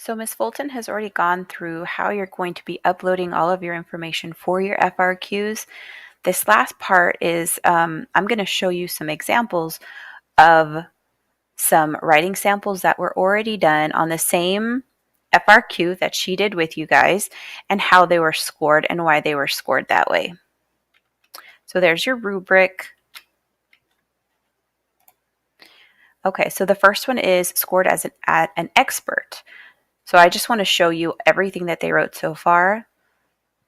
So Ms. Fulton has already gone through how you're going to be uploading all of your information for your FRQs. This last part is I'm going to show you some examples of some writing samples that were already done on the same FRQ that she did with you guys and how they were scored and why they were scored that way. So there's your rubric. Okay, so the first one is scored as an expert. So I just want to show you everything that they wrote so far.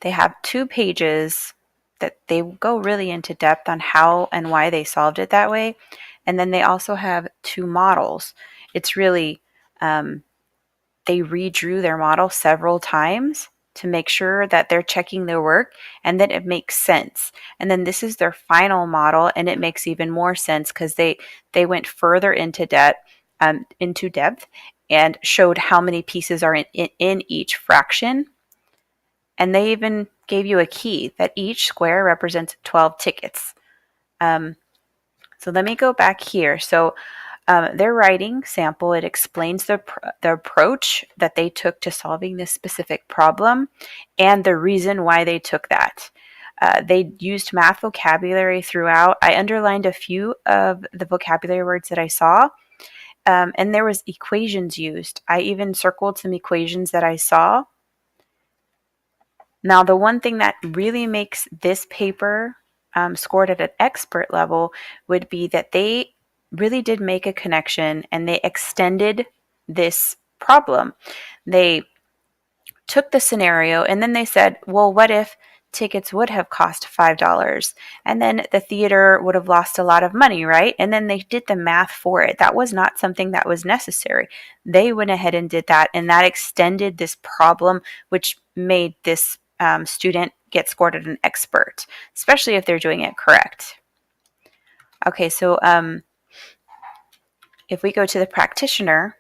They have 2 pages that they go really into depth on how and why they solved it that way. And then they also have 2 models. It's really, they redrew their model several times to make sure that they're checking their work and that it makes sense. And then this is their final model, and it makes even more sense because they went further into depth and showed how many pieces are in each fraction. And they even gave you a key that each square represents 12 tickets. So let me go back here. So their writing sample, it explains the approach that they took to solving this specific problem and the reason why they took that. They used math vocabulary throughout. I underlined a few of the vocabulary words that I saw. And there was equations used. I even circled some equations that I saw. Now, the one thing that really makes this paper scored at an expert level would be that they really did make a connection and they extended this problem. They took the scenario and then they said, well, what if tickets would have cost $5 and then the theater would have lost a lot of money, right? And then they did the math for it. That was not something that was necessary. They went ahead and did that, and that extended this problem, which made this student get scored at an expert, especially if they're doing it correct. Okay, so if we go to the practitioner,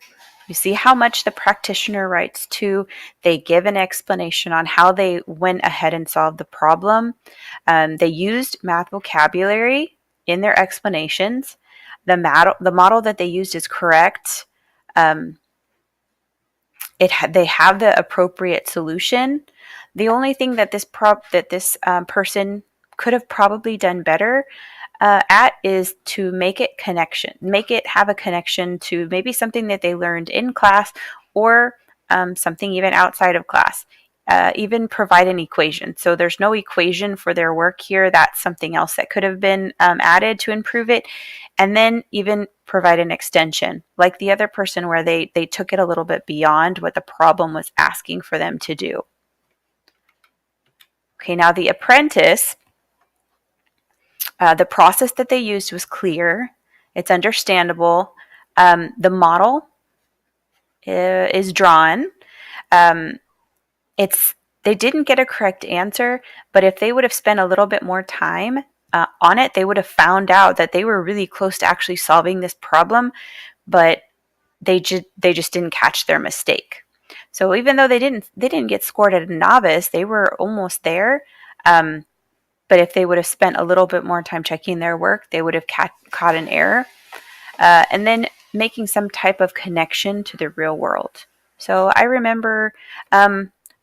you see how much the practitioner writes too. They give an explanation on how they went ahead and solved the problem. They used math vocabulary in their explanations. The model that they used is correct. They have the appropriate solution. The only thing that this person could have probably done better at is to make it have a connection to maybe something that they learned in class or something even outside of class. Even provide an equation. So there's no equation for their work here. That's something else that could have been added to improve it. And then even provide an extension, like the other person where they took it a little bit beyond what the problem was asking for them to do. Okay, now the apprentice, the process that they used was clear. It's understandable. The model is drawn. They didn't get a correct answer, but if they would have spent a little bit more time on it, they would have found out that they were really close to actually solving this problem, but they just didn't catch their mistake. So even though they didn't get scored at a novice, they were almost there. But if they would have spent a little bit more time checking their work, they would have caught an error. And then making some type of connection to the real world. So I remember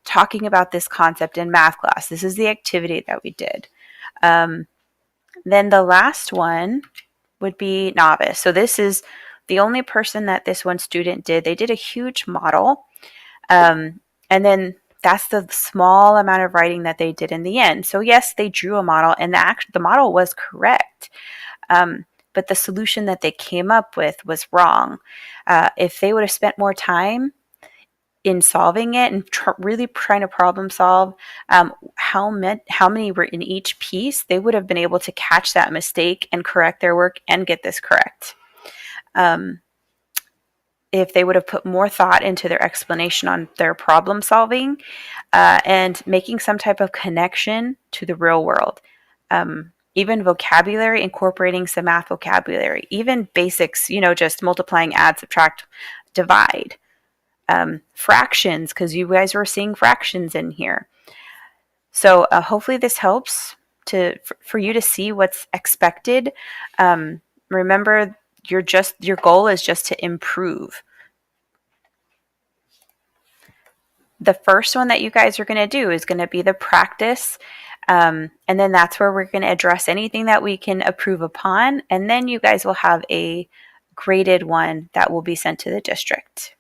talking about this concept in math class. This is the activity that we did. Then the last one would be novice. So this is the only person that this one student did. They did a huge model. And then that's the small amount of writing that they did in the end. So yes, they drew a model, and the model was correct. But the solution that they came up with was wrong. If they would have spent more time in solving it and really trying to problem solve how many were in each piece, they would have been able to catch that mistake and correct their work and get this correct. If they would have put more thought into their explanation on their problem solving and making some type of connection to the real world. Even vocabulary, incorporating some math vocabulary, even basics, just multiplying, add, subtract, divide. Fractions, because you guys were seeing fractions in here. So hopefully this helps for you to see what's expected. Remember, your goal is just to improve. the first one that you guys are going to do is going to be the practice. And then that's where we're going to address anything that we can approve upon. And then you guys will have a graded one that will be sent to the district.